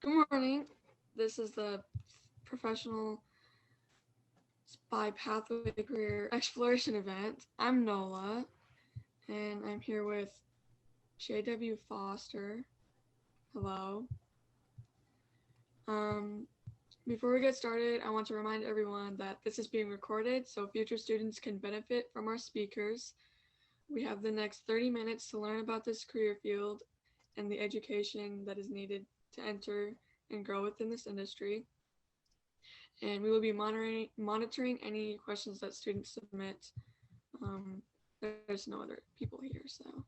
Good morning. This is the professional spy pathway to career exploration event. I'm Nolah, and I'm here with J.W. Foster. Hello. Um, Before we get started, I want to remind everyone that this is being recorded so future students can benefit from our speakers. We have the next 30 minutes to learn about this career field and the education that is needed to enter and grow within this industry. And we will be monitoring any questions that students submit. There's no other people here, so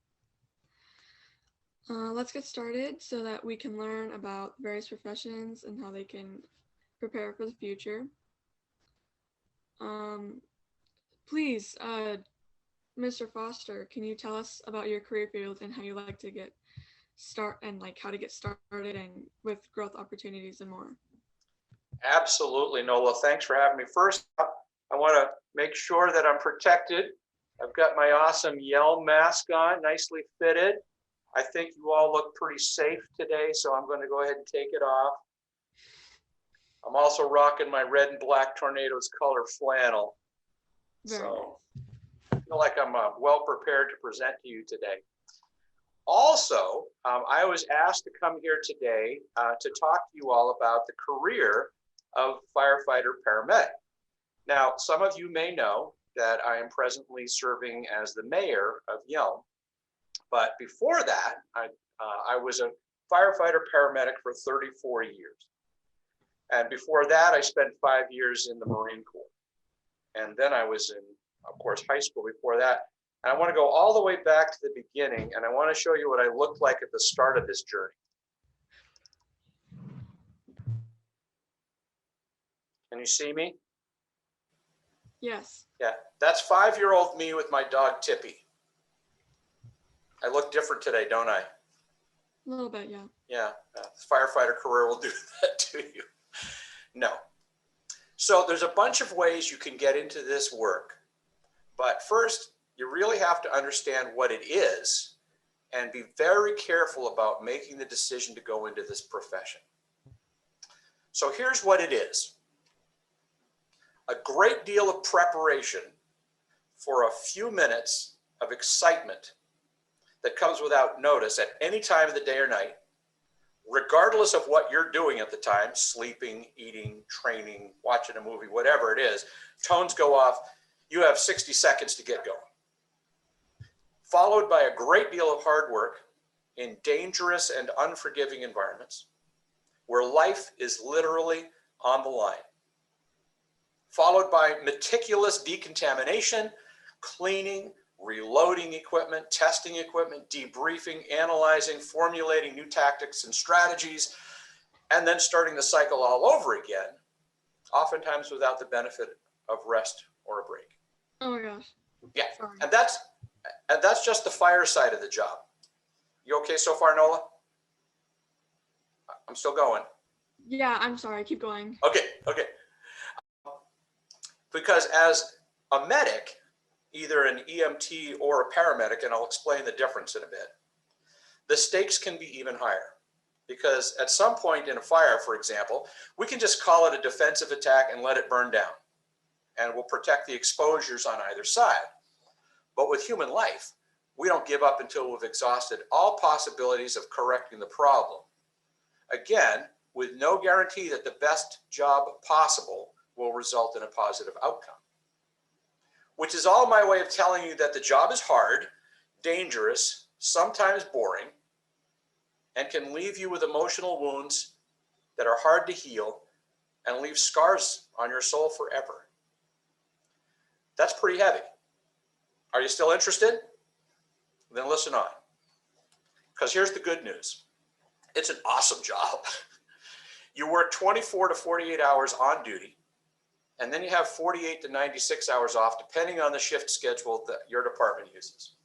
let's get started so that we can learn about various professions and how they can prepare for the future. Please, Mr. Foster, can you tell us about your career field and how you like to get how to get started and with growth opportunities and more? Absolutely, Nola. Thanks for having me. First up, I want to make sure that I'm protected. I've got my awesome Yell mask on, nicely fitted. I think you all look pretty safe today, so I'm going to go ahead and take it off. I'm also rocking my red and black Tornadoes color flannel. So I feel like I'm well prepared to present to you today. Also, I was asked to come here today to talk to you all about the career of firefighter paramedic. Now, some of you may know that I am presently serving as the mayor of Yelm, but before that, I was a firefighter paramedic for 34 years. And before that, I spent 5 years in the Marine Corps. And then I was in, of course, high school before that. And I want to go all the way back to the beginning, and I want to show you what I looked like at the start of this journey. Can you see me? Yes. Yeah, that's 5-year-old me with my dog Tippy. I look different today, don't I? A little bit, yeah. Yeah, firefighter career will do that to you. No. So there's a bunch of ways you can get into this work. But first, you really have to understand what it is and be very careful about making the decision to go into this profession. So here's what it is. A great deal of preparation for a few minutes of excitement that comes without notice at any time of the day or night, regardless of what you're doing at the time, sleeping, eating, training, watching a movie, whatever it is, tones go off, you have 60 seconds to get going. Followed by a great deal of hard work in dangerous and unforgiving environments where life is literally on the line. Followed by meticulous decontamination, cleaning, reloading equipment, testing equipment, debriefing, analyzing, formulating new tactics and strategies, and then starting the cycle all over again, oftentimes without the benefit of rest or a break. Oh my gosh. Yeah, Sorry. and that's just the fire side of the job. You okay so far, Nola? I'm still going. Yeah, I'm sorry. Keep going. Okay. Because as a medic, either an EMT or a paramedic, and I'll explain the difference in a bit, the stakes can be even higher. Because at some point in a fire, for example, we can just call it a defensive attack and let it burn down. And we'll protect the exposures on either side. But with human life, we don't give up until we've exhausted all possibilities of correcting the problem. Again, with no guarantee that the best job possible will result in a positive outcome. Which is all my way of telling you that the job is hard, dangerous, sometimes boring, and can leave you with emotional wounds that are hard to heal and leave scars on your soul forever. That's pretty heavy. Are you still interested? Then listen on. Because here's the good news. It's an awesome job. You work 24 to 48 hours on duty, and then you have 48 to 96 hours off, depending on the shift schedule that your department uses.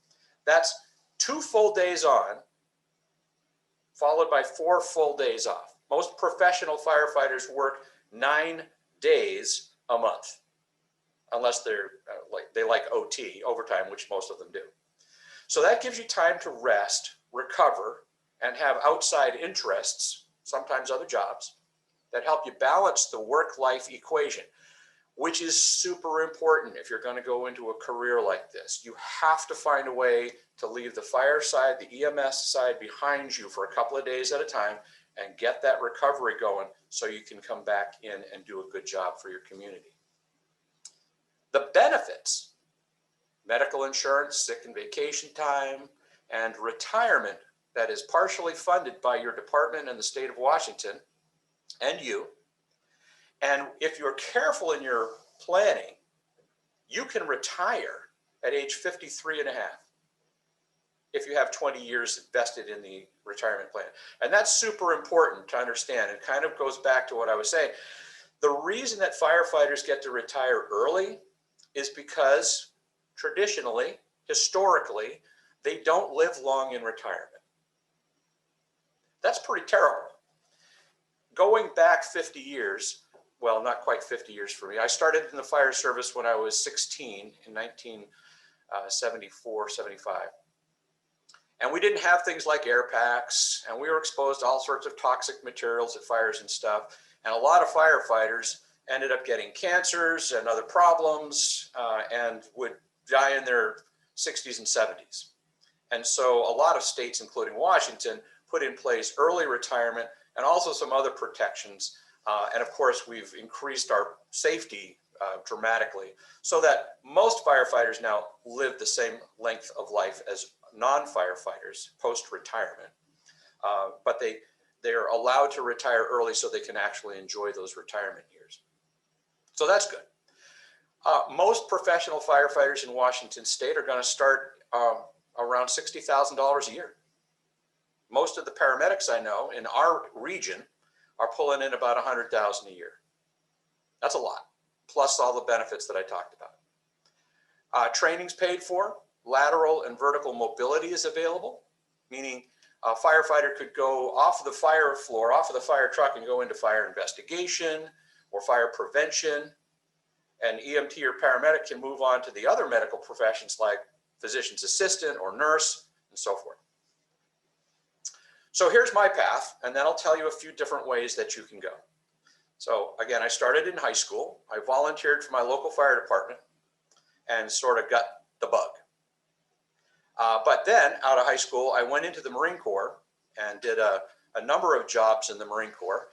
That's 2 full days on, followed by 4 full days off. Most professional firefighters work 9 days a month, unless they like OT, overtime, which most of them do. So that gives you time to rest, recover, and have outside interests sometimes other jobs, that help you balance the work-life equation, which is super important if you're going to go into a career like this. You have to find a way to leave the fire side, the EMS side behind you for a couple of days at a time and get that recovery going so you can come back in and do a good job for your community. The benefits: medical insurance, sick and vacation time, and retirement that is partially funded by your department and the state of Washington and you. And if you're careful in your planning, you can retire at age 53 and a half if you have 20 years invested in the retirement plan. And that's super important to understand. It kind of goes back to what I was saying. The reason that firefighters get to retire early is because traditionally, historically, they don't live long in retirement. That's pretty terrible. Going back 50 years, well, not quite 50 years for me. I started in the fire service when I was 16 in 1974, 75. And we didn't have things like air packs, and we were exposed to all sorts of toxic materials at fires and stuff. And a lot of firefighters ended up getting cancers and other problems and would die in their 60s and 70s. And so a lot of states, including Washington, put in place early retirement and also some other protections. And of course, we've increased our safety dramatically so that most firefighters now live the same length of life as non-firefighters post-retirement. But they're allowed to retire early so they can actually enjoy those retirement years. So that's good. Most professional firefighters in Washington state are going to start around $60,000 a year. Most of the paramedics I know in our region are pulling in about $100,000 a year. That's a lot, plus all the benefits that I talked about. Training's paid for. Lateral and vertical mobility is available, meaning a firefighter could go off the fire floor, off of the fire truck, and go into fire investigation or fire prevention. An EMT or paramedic can move on to the other medical professions like physician's assistant or nurse and so forth. So here's my path, and then I'll tell you a few different ways that you can go. So again, I started in high school. I volunteered for my local fire department and sort of got the bug. But then out of high school, I went into the Marine Corps and did a number of jobs in the Marine Corps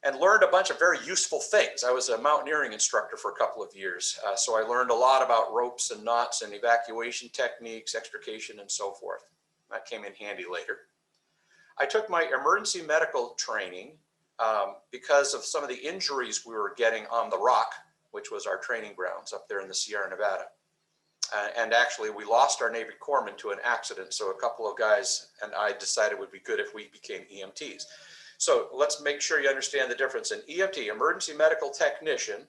and learned a bunch of very useful things. I was a mountaineering instructor for a couple of years. So I learned a lot about ropes and knots and evacuation techniques, extrication, and so forth. That came in handy later. I took my emergency medical training because of some of the injuries we were getting on the Rock, which was our training grounds up there in the Sierra Nevada. And actually, we lost our Navy corpsman to an accident. So a couple of guys and I decided it would be good if we became EMTs. So let's make sure you understand the difference. An EMT, emergency medical technician,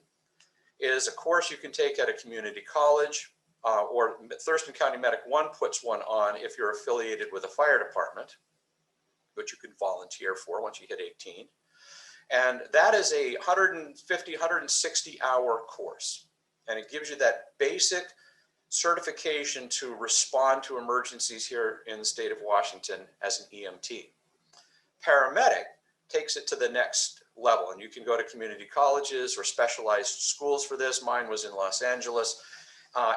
is a course you can take at a community college, or Thurston County Medic 1 puts one on if you're affiliated with a fire department, which you can volunteer for once you hit 18. And that is a 150, 160-hour course. And it gives you that basic certification to respond to emergencies here in the state of Washington as an EMT. Paramedic takes it to the next level, and you can go to community colleges or specialized schools for this. Mine was in Los Angeles,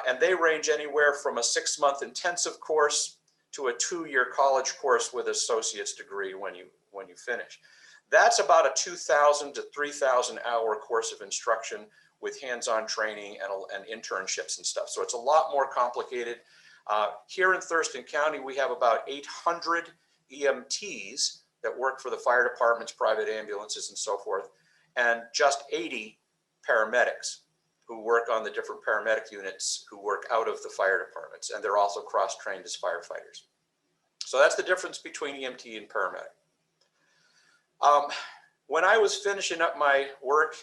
and they range anywhere from a 6-month intensive course to a 2-year college course with associate's degree when you finish. That's about a 2,000 to 3,000 hour course of instruction with hands-on training and internships and stuff. So it's a lot more complicated. Here in Thurston County, we have about 800 EMTs that work for the fire departments, private ambulances, and so forth, and just 80 paramedics who work on the different paramedic units who work out of the fire departments, and they're also cross-trained as firefighters. So that's the difference between EMT and paramedic. When I was finishing up my work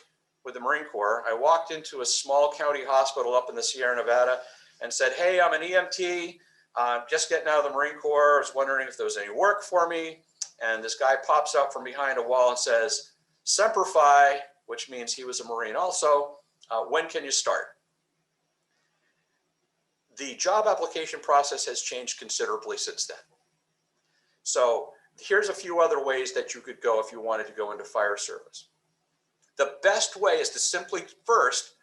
with the Marine Corps, I walked into a small county hospital up in the Sierra Nevada and said, "Hey, I'm an EMT, just getting out of the Marine Corps. I was wondering if there was any work for me." And this guy pops out from behind a wall and says, "Semper Fi," which means he was a Marine also. "When can you start?" The job application process has changed considerably since then. So here's a few other ways that you could go if you wanted to go into fire service. The best way is to simply first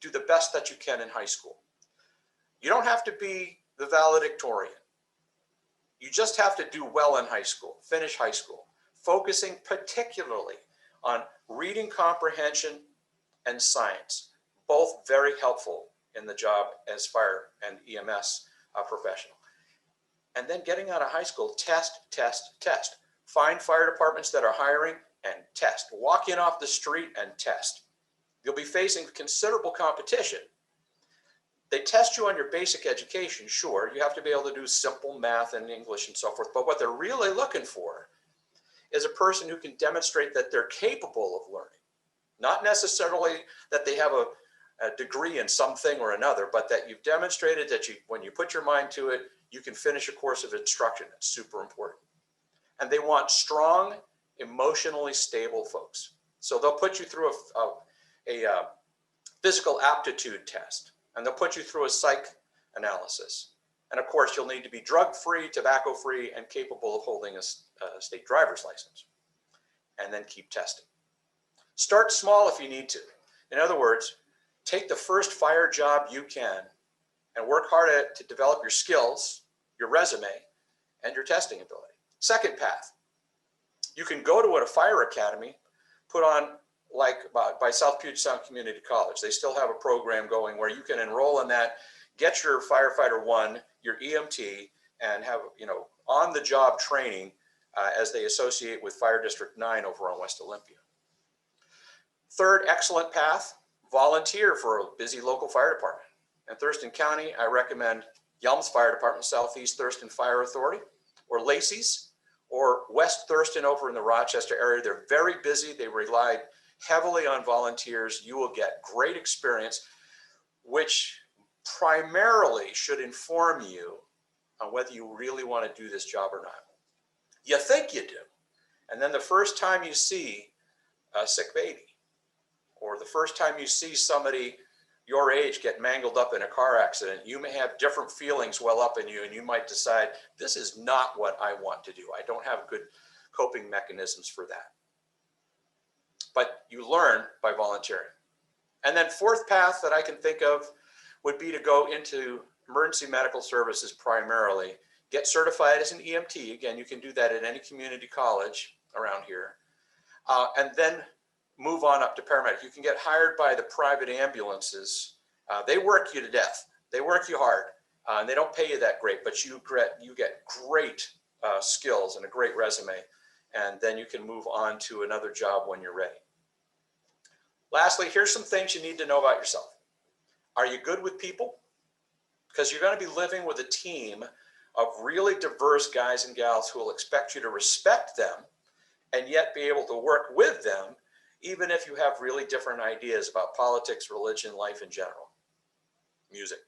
do the best that you can in high school. You don't have to be the valedictorian. You just have to do well in high school, finish high school, focusing particularly on reading comprehension and science, both very helpful in the job as fire and EMS professional. And then getting out of high school, test, test, test. Find fire departments that are hiring and test. Walk in off the street and test. You'll be facing considerable competition. They test you on your basic education, sure. You have to be able to do simple math and English and so forth. But what they're really looking for is a person who can demonstrate that they're capable of learning. Not necessarily that they have a degree in something or another, but that you've demonstrated that when you put your mind to it, you can finish a course of instruction. It's super important. And they want strong, emotionally stable folks. So they'll put you through a physical aptitude test, and they'll put you through a psych analysis. And of course, you'll need to be drug-free, tobacco-free, and capable of holding a state driver's license. And then keep testing. Start small if you need to. In other words, take the first fire job you can and work hard at it to develop your skills, your resume, and your testing ability. Second path, you can go to a fire academy put on like by South Puget Sound Community College. They still have a program going where you can enroll in that, get your Firefighter 1, your EMT, and have on-the-job training as they associate with Fire District 9 over on West Olympia. Third excellent path, volunteer for a busy local fire department. In Thurston County, I recommend Yelms Fire Department, Southeast Thurston Fire Authority, or Lacey's, or West Thurston over in the Rochester area. They're very busy. They rely heavily on volunteers. You will get great experience, which primarily should inform you on whether you really want to do this job or not. You think you do. And then the first time you see a sick baby, or the first time you see somebody your age get mangled up in a car accident, you may have different feelings well up in you, and you might decide, this is not what I want to do. I don't have good coping mechanisms for that. But you learn by volunteering. And then fourth path that I can think of would be to go into emergency medical services primarily, get certified as an EMT. Again, you can do that at any community college around here. And then move on up to paramedic. You can get hired by the private ambulances. They work you to death. They work you hard. And they don't pay you that great, but you get great skills and a great resume. And then you can move on to another job when you're ready. Lastly, here's some things you need to know about yourself. Are you good with people? Because you're going to be living with a team of really diverse guys and gals who will expect you to respect them and yet be able to work with them, even if you have really different ideas about politics, religion, life in general, music.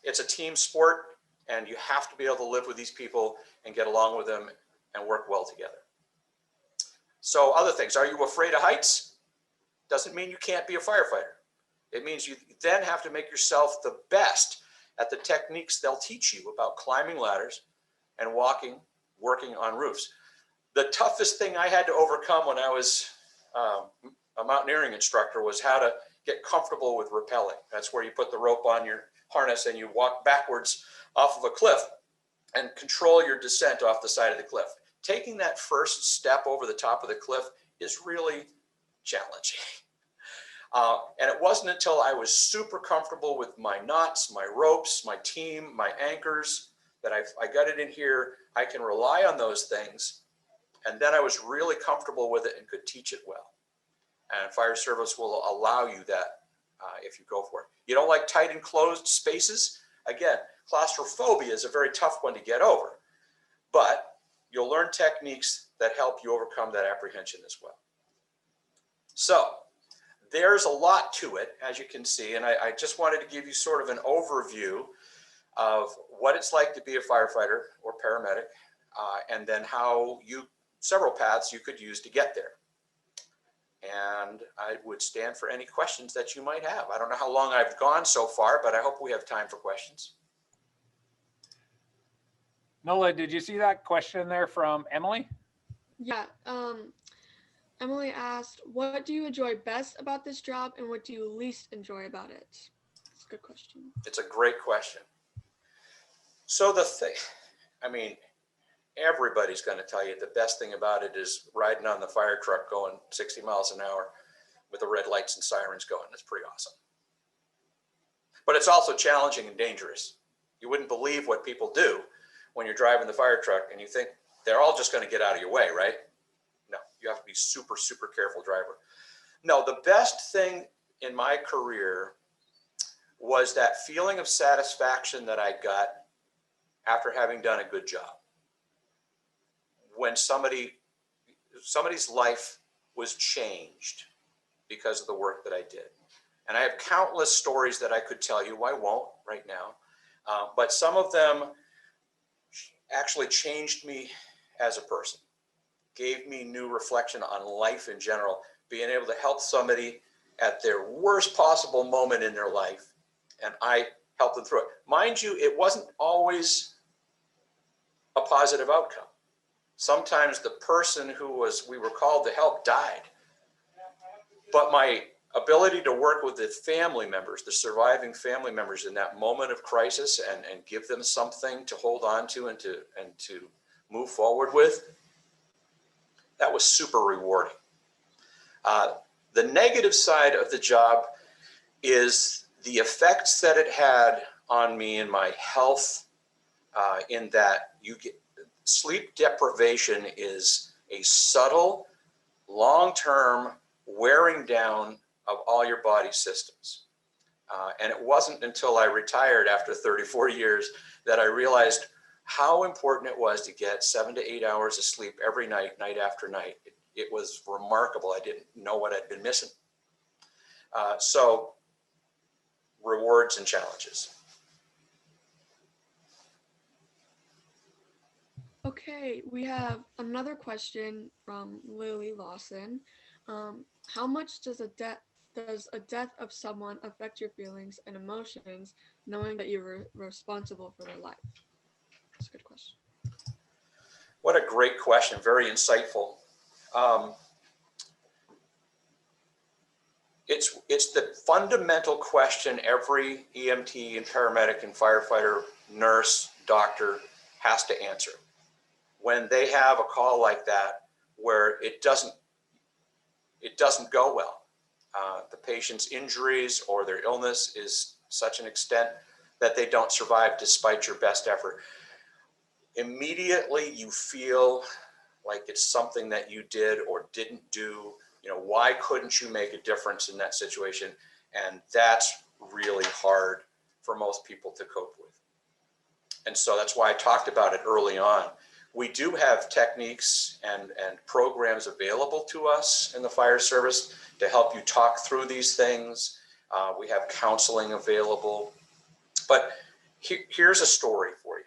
It's a team sport, and you have to be able to live with these people and get along with them and work well together. So other things, are you afraid of heights? Doesn't mean you can't be a firefighter. It means you then have to make yourself the best at the techniques they'll teach you about climbing ladders and working on roofs. The toughest thing I had to overcome when I was a mountaineering instructor was how to get comfortable with repelling. That's where you put the rope on your harness and you walk backwards off of a cliff and control your descent off the side of the cliff. Taking that first step over the top of the cliff is really challenging. And it wasn't until I was super comfortable with my knots, my ropes, my team, my anchors, that I got it in here. I can rely on those things. And then I was really comfortable with it and could teach it well. And fire service will allow you that if you go for it. You don't like tight enclosed spaces? Again, claustrophobia is a very tough one to get over. But you'll learn techniques that help you overcome that apprehension as well. So there's a lot to it, as you can see. And I just wanted to give you sort of an overview of what it's like to be a firefighter or paramedic, and then how several paths you could use to get there. And I would stand for any questions that you might have. I don't know how long I've gone so far, but I hope we have time for questions. Nolah, did you see that question there from Emily? Yeah. Emily asked, what do you enjoy best about this job and what do you least enjoy about it? It's a good question. It's a great question. So the thing, I mean, everybody's going to tell you the best thing about it is riding on the fire truck going 60 miles an hour with the red lights and sirens going. It's pretty awesome. But it's also challenging and dangerous. You wouldn't believe what people do when you're driving the fire truck and you think they're all just going to get out of your way, right? No, you have to be super, super careful driver. No, the best thing in my career was that feeling of satisfaction that I got after having done a good job. When somebody's life was changed because of the work that I did. And I have countless stories that I could tell you. I won't right now. But some of them actually changed me as a person, gave me new reflection on life in general, being able to help somebody at their worst possible moment in their life. And I helped them through it. Mind you, it wasn't always a positive outcome. Sometimes the person who we were called to help died. But my ability to work with the family members, the surviving family members in that moment of crisis and give them something to hold on to and to move forward with, that was super rewarding. The negative side of the job is the effects that it had on me and my health, in that sleep deprivation is a subtle, long-term wearing down of all your body systems. And it wasn't until I retired after 34 years that I realized how important it was to get 7 to 8 hours of sleep every night, night after night. It was remarkable. I didn't know what I'd been missing. So rewards and challenges. Okay, we have another question from Lily Lawson. How much does a death of someone affect your feelings and emotions, knowing that you're responsible for their life? That's a good question. What a great question. Very insightful. It's the fundamental question every EMT and paramedic and firefighter, nurse, doctor has to answer when they have a call like that where it doesn't go well. The patient's injuries or their illness is such an extent that they don't survive despite your best effort. Immediately you feel like it's something that you did or didn't do. You know, why couldn't you make a difference in that situation? And that's really hard for most people to cope with. And so that's why I talked about it early on. We do have techniques and programs available to us in the fire service to help you talk through these things. We have counseling available. But here's a story for you.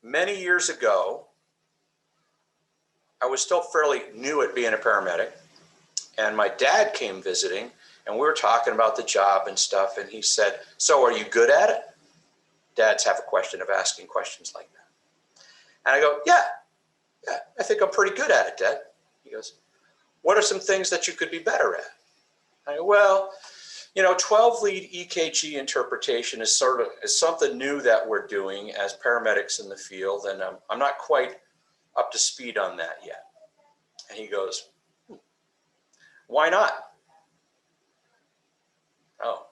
Many years ago, I was still fairly new at being a paramedic, and my dad came visiting, and we were talking about the job and stuff, and he said, "So are you good at it?" Dads have a question of asking questions like that. And I go, yeah, I think I'm pretty good at it, Dad. He goes, "What are some things that you could be better at?" I go, "Well, 12 lead EKG interpretation is something new that we're doing as paramedics in the field, and I'm not quite up to speed on that yet." And he goes, "Why not?" Oh,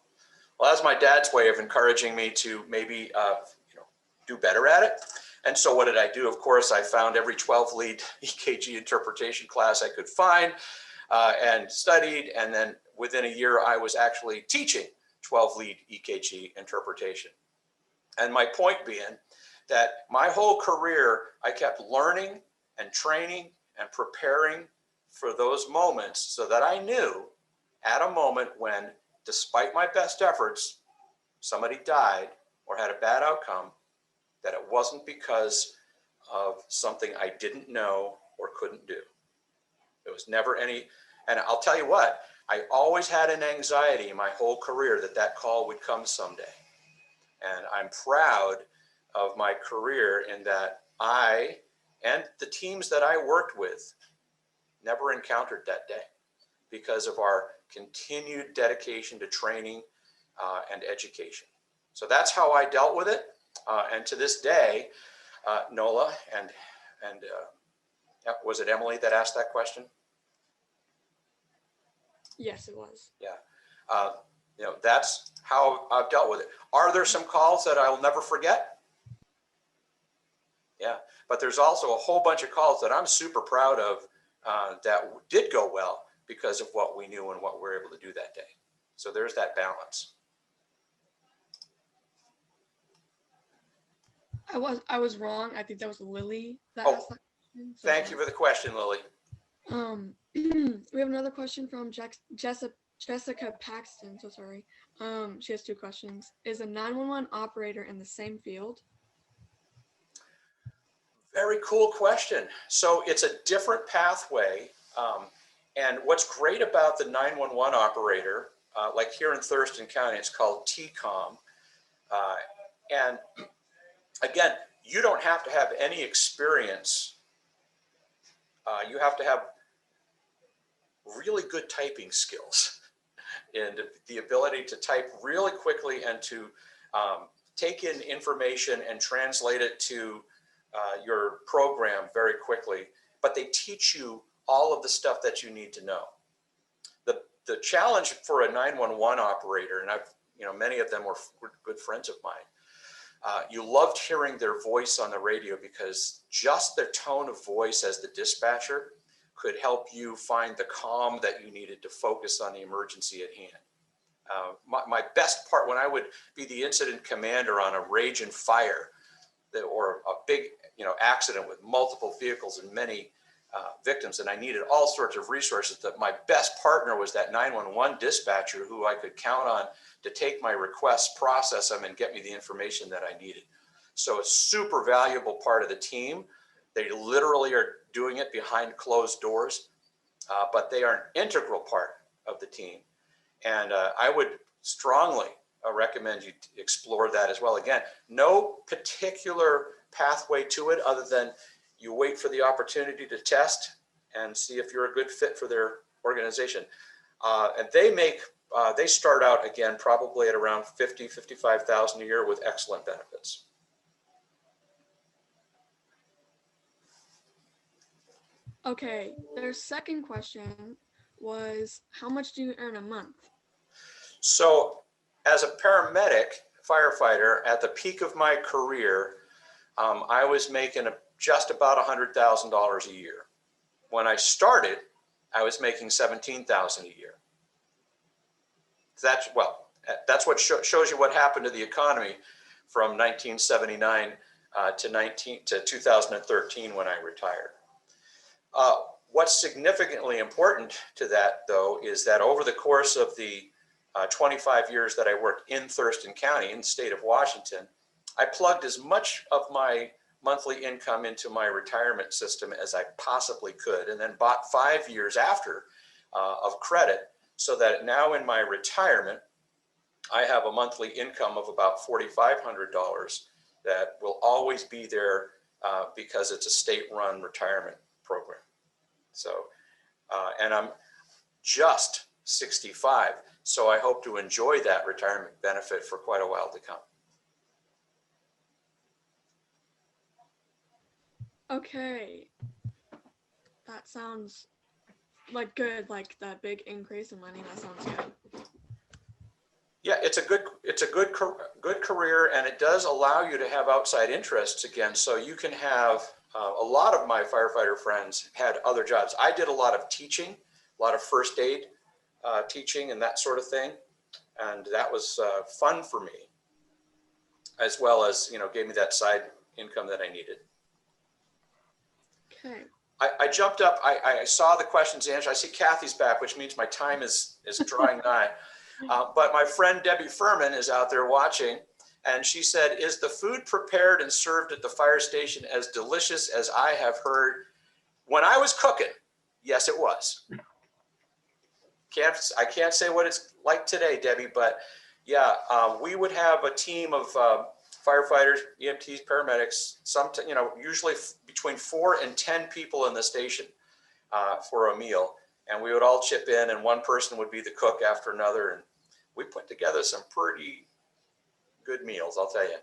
well, that's my dad's way of encouraging me to maybe do better at it. And so what did I do? Of course, I found every 12 lead EKG interpretation class I could find and studied. And then within a year, I was actually teaching 12 lead EKG interpretation. And my point being that my whole career, I kept learning and training and preparing for those moments so that I knew at a moment when, despite my best efforts, somebody died or had a bad outcome, that it wasn't because of something I didn't know or couldn't do. It was never any, and I'll tell you what, I always had an anxiety in my whole career that call would come someday. And I'm proud of my career in that I and the teams that I worked with never encountered that day because of our continued dedication to training and education. So that's how I dealt with it. And to this day, Nolah and was it Emily that asked that question? Yes, it was. Yeah. That's how I've dealt with it. Are there some calls that I'll never forget? Yeah, but there's also a whole bunch of calls that I'm super proud of that did go well because of what we knew and what we were able to do that day. So there's that balance. I was wrong. I think that was Lily that Oh, asked that question. So thank you for the question, Lily. We have another question from Jessica Paxton. So sorry. She has two questions. Is a 911 operator in the same field? Very cool question. So it's a different pathway. And what's great about the 911 operator, like here in Thurston County, it's called TCOM. And again, you don't have to have any experience. You have to have really good typing skills and the ability to type really quickly and to take in information and translate it to your program very quickly. But they teach you all of the stuff that you need to know. The challenge for a 911 operator, and many of them were good friends of mine. You loved hearing their voice on the radio because just their tone of voice as the dispatcher could help you find the calm that you needed to focus on the emergency at hand. My best part, when I would be the incident commander on a raging fire or a big accident with multiple vehicles and many victims, and I needed all sorts of resources, that my best partner was that 911 dispatcher who I could count on to take my requests, process them, and get me the information that I needed. So it's a super valuable part of the team. They literally are doing it behind closed doors, but they are an integral part of the team. And I would strongly recommend you explore that as well. Again, no particular pathway to it other than you wait for the opportunity to test and see if you're a good fit for their organization. And they start out again probably at around $50,000-$55,000 a year with excellent benefits. Okay, their second question was, how much do you earn a month? So as a paramedic, firefighter, at the peak of my career, I was making just about $100,000 a year. When I started, I was making $17,000 a year. That's what shows you what happened to the economy from 1979 to 2013 when I retired. What's significantly important to that, though, is that over the course of the 25 years that I worked in Thurston County in the state of Washington, I plugged as much of my monthly income into my retirement system as I possibly could, and then bought 5 years after of credit, so that now in my retirement, I have a monthly income of about $4,500 that will always be there because it's a state-run retirement program. So, and I'm just 65, so I hope to enjoy that retirement benefit for quite a while to come. Okay, that sounds like good, like that big increase in money. That sounds good. Yeah, it's a good career, and it does allow you to have outside interests again. So you can have a lot of my firefighter friends had other jobs. I did a lot of teaching, a lot of first aid teaching and that sort of thing, and that was fun for me, as well as gave me that side income that I needed. Okay. I jumped up. I saw the questions answered. I see Kathy's back, which means my time is drawing nigh. But my friend Debbie Furman is out there watching, and she said, "Is the food prepared and served at the fire station as delicious as I have heard when I was cooking?" Yes, it was. I can't say what it's like today, Debbie, but yeah, we would have a team of firefighters, EMTs, paramedics, usually between 4 and 10 people in the station for a meal. And we would all chip in, and one person would be the cook after another. And we put together some pretty good meals, I'll tell you.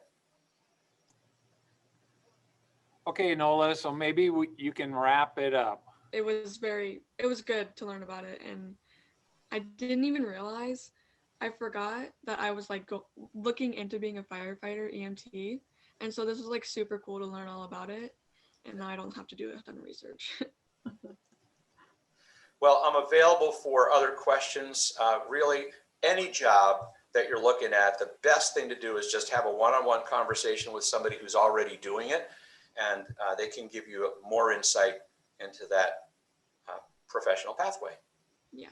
Okay, Nolah, so maybe you can wrap it up. It was good to learn about it. And I didn't even realize, I forgot that I was like looking into being a firefighter EMT. And so this was like super cool to learn all about it. And now I don't have to do a ton of research. Well, I'm available for other questions. Really, any job that you're looking at, the best thing to do is just have a one-on-one conversation with somebody who's already doing it, and they can give you more insight into that professional pathway. Yeah.